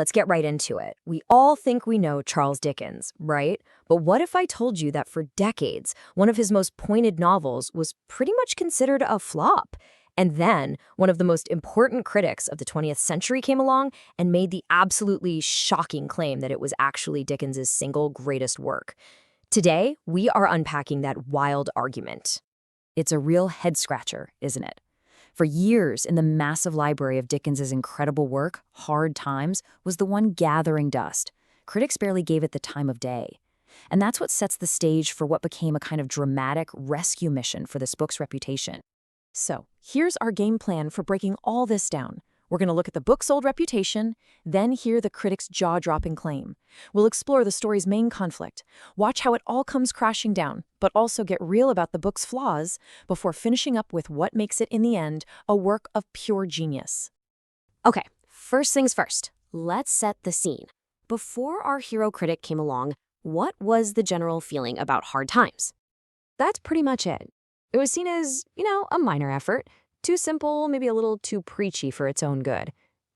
let's get right into it. We all think we know Charles Dickens, right? But what if I told you that for decades, one of his most pointed novels was pretty much considered a flop? And then one of the most important critics of the 20th century came along and made the absolutely shocking claim that it was actually Dickens's single greatest work. Today, we are unpacking that wild argument. It's a real head-scratcher, isn't it? For years, in the massive library of Dickens's incredible work, Hard Times was the one gathering dust. Critics barely gave it the time of day. And that's what sets the stage for what became a kind of dramatic rescue mission for this book's reputation. So, here's our game plan for breaking all this down. We're going to look at the book's old reputation, then hear the critic's jaw-dropping claim. We'll explore the story's main conflict, watch how it all comes crashing down, but also get real about the book's flaws before finishing up with what makes it, in the end, a work of pure genius. Okay, first things first. Let's set the scene. Before our hero critic came along, what was the general feeling about Hard Times? That's pretty much it. It was seen as, a minor effort. Too simple, maybe a little too preachy for its own good.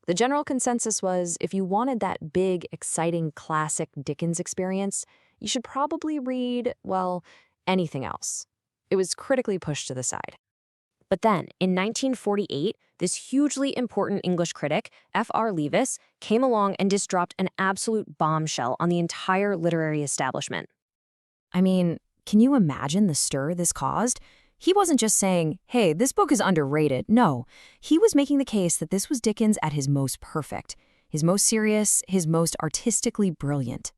The general consensus was if you wanted that big, exciting, classic Dickens experience, you should probably read, well, anything else. It was critically pushed to the side. But then, in 1948, this hugely important English critic, F.R. Leavis, came along and just dropped an absolute bombshell on the entire literary establishment. I mean, can you imagine the stir this caused? He wasn't just saying, hey, this book is underrated. No, he was making the case that this was Dickens at his most perfect, his most serious, his most artistically brilliant.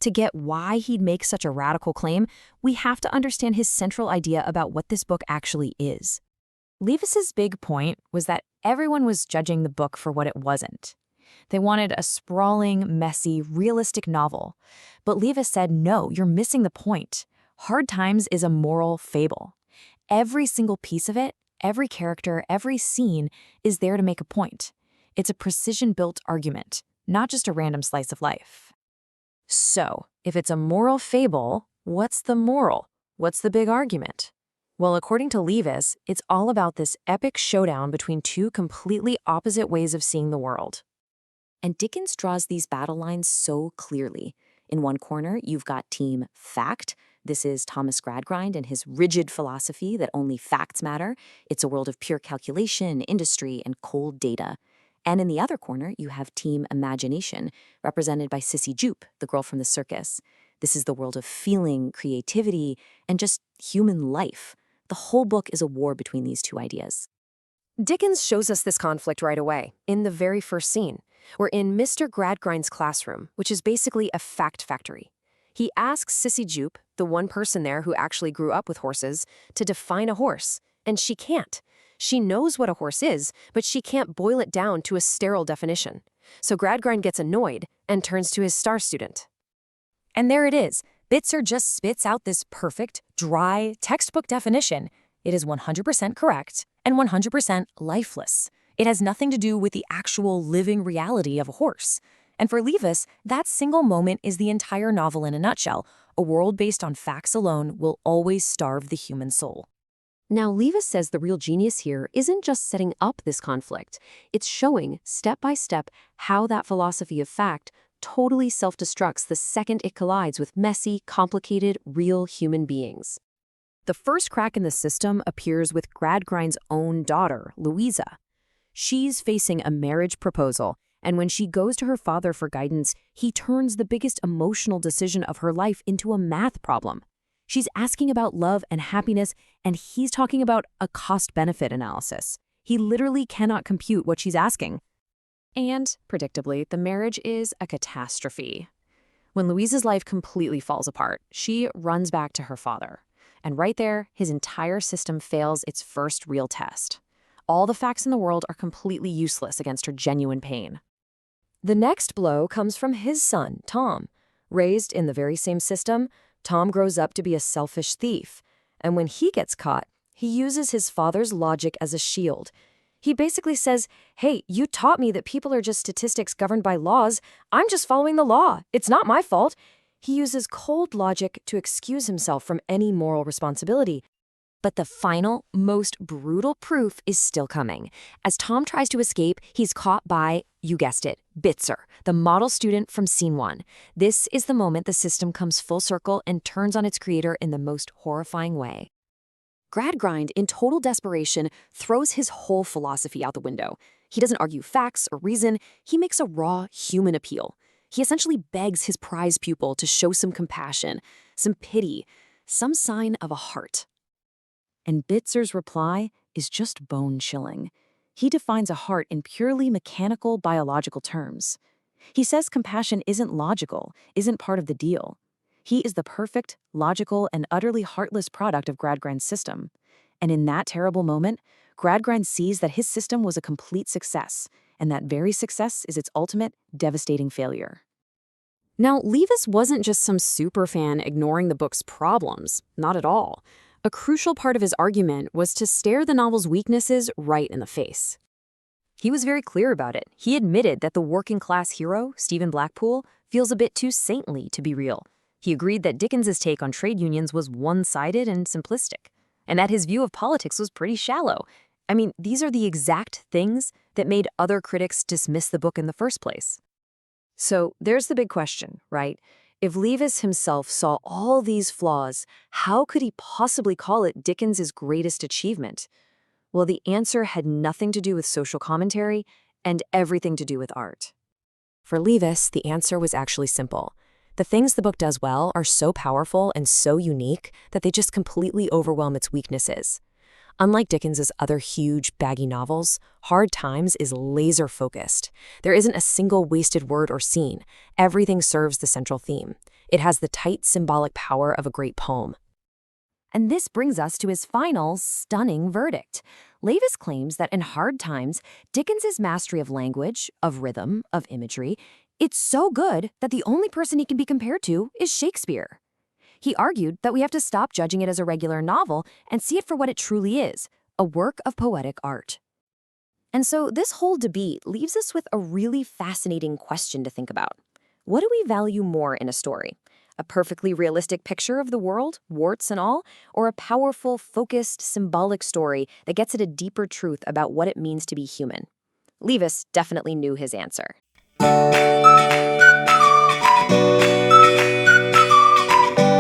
To get why he'd make such a radical claim, we have to understand his central idea about what this book actually is. Leavis's big point was that everyone was judging the book for what it wasn't. They wanted a sprawling, messy, realistic novel. But Leavis said, no, you're missing the point. Hard Times is a moral fable. Every single piece of it, every character, every scene is there to make a point. It's a precision-built argument, not just a random slice of life. So, if it's a moral fable, what's the moral? What's the big argument? Well, according to Leavis, it's all about this epic showdown between two completely opposite ways of seeing the world. And Dickens draws these battle lines so clearly. In one corner, you've got Team Fact. This is Thomas Gradgrind and his rigid philosophy that only facts matter. It's a world of pure calculation, industry, and cold data. And in the other corner, you have Team Imagination, represented by Sissy Jupe, the girl from the circus. This is the world of feeling, creativity, and just human life. The whole book is a war between these two ideas. Dickens shows us this conflict right away, in the very first scene. We're in Mr. Gradgrind's classroom, which is basically a fact factory. He asks Sissy Jupe, the one person there who actually grew up with horses, to define a horse, and she can't. She knows what a horse is, but she can't boil it down to a sterile definition. So Gradgrind gets annoyed and turns to his star student. And there it is. Bitzer just spits out this perfect, dry, textbook definition. It is 100% correct and 100% lifeless. It has nothing to do with the actual living reality of a horse. And for Leavis, that single moment is the entire novel in a nutshell. A world based on facts alone will always starve the human soul. Now, Leavis says the real genius here isn't just setting up this conflict. It's showing, step by step, how that philosophy of fact totally self-destructs the second it collides with messy, complicated, real human beings. The first crack in the system appears with Gradgrind's own daughter, Louisa. She's facing a marriage proposal, and when she goes to her father for guidance, he turns the biggest emotional decision of her life into a math problem. She's asking about love and happiness, and he's talking about a cost-benefit analysis. He literally cannot compute what she's asking. And, predictably, the marriage is a catastrophe. When Louisa's life completely falls apart, she runs back to her father. And right there, his entire system fails its first real test. All the facts in the world are completely useless against her genuine pain. The next blow comes from his son, Tom. Raised in the very same system, Tom grows up to be a selfish thief. And when he gets caught, he uses his father's logic as a shield. He basically says, hey, you taught me that people are just statistics governed by laws. I'm just following the law. It's not my fault. He uses cold logic to excuse himself from any moral responsibility. But the final, most brutal proof is still coming. As Tom tries to escape, he's caught by, you guessed it, Bitzer, the model student from Scene 1. This is the moment the system comes full circle and turns on its creator in the most horrifying way. Gradgrind, in total desperation, throws his whole philosophy out the window. He doesn't argue facts or reason, he makes a raw human appeal. He essentially begs his prize pupil to show some compassion, some pity, some sign of a heart. And Bitzer's reply is just bone-chilling. He defines a heart in purely mechanical, biological terms. He says compassion isn't logical, isn't part of the deal. He is the perfect, logical, and utterly heartless product of Gradgrind's system. And in that terrible moment, Gradgrind sees that his system was a complete success, and that very success is its ultimate, devastating failure. Now, Leavis wasn't just some superfan ignoring the book's problems. Not at all. A crucial part of his argument was to stare the novel's weaknesses right in the face. He was very clear about it. He admitted that the working-class hero, Stephen Blackpool, feels a bit too saintly to be real. He agreed that Dickens's take on trade unions was one-sided and simplistic, and that his view of politics was pretty shallow. I mean, these are the exact things that made other critics dismiss the book in the first place. So there's the big question, right? If Leavis himself saw all these flaws, how could he possibly call it Dickens's greatest achievement? Well, the answer had nothing to do with social commentary and everything to do with art. For Leavis, the answer was actually simple. The things the book does well are so powerful and so unique that they just completely overwhelm its weaknesses. Unlike Dickens's other huge, baggy novels, Hard Times is laser-focused. There isn't a single wasted word or scene. Everything serves the central theme. It has the tight, symbolic power of a great poem. And this brings us to his final, stunning verdict. Leavis claims that in Hard Times, Dickens's mastery of language, of rhythm, of imagery, it's so good that the only person he can be compared to is Shakespeare. He argued that we have to stop judging it as a regular novel and see it for what it truly is, a work of poetic art. And so this whole debate leaves us with a really fascinating question to think about. What do we value more in a story? A perfectly realistic picture of the world, warts and all, or a powerful, focused, symbolic story that gets at a deeper truth about what it means to be human? Leavis definitely knew his answer.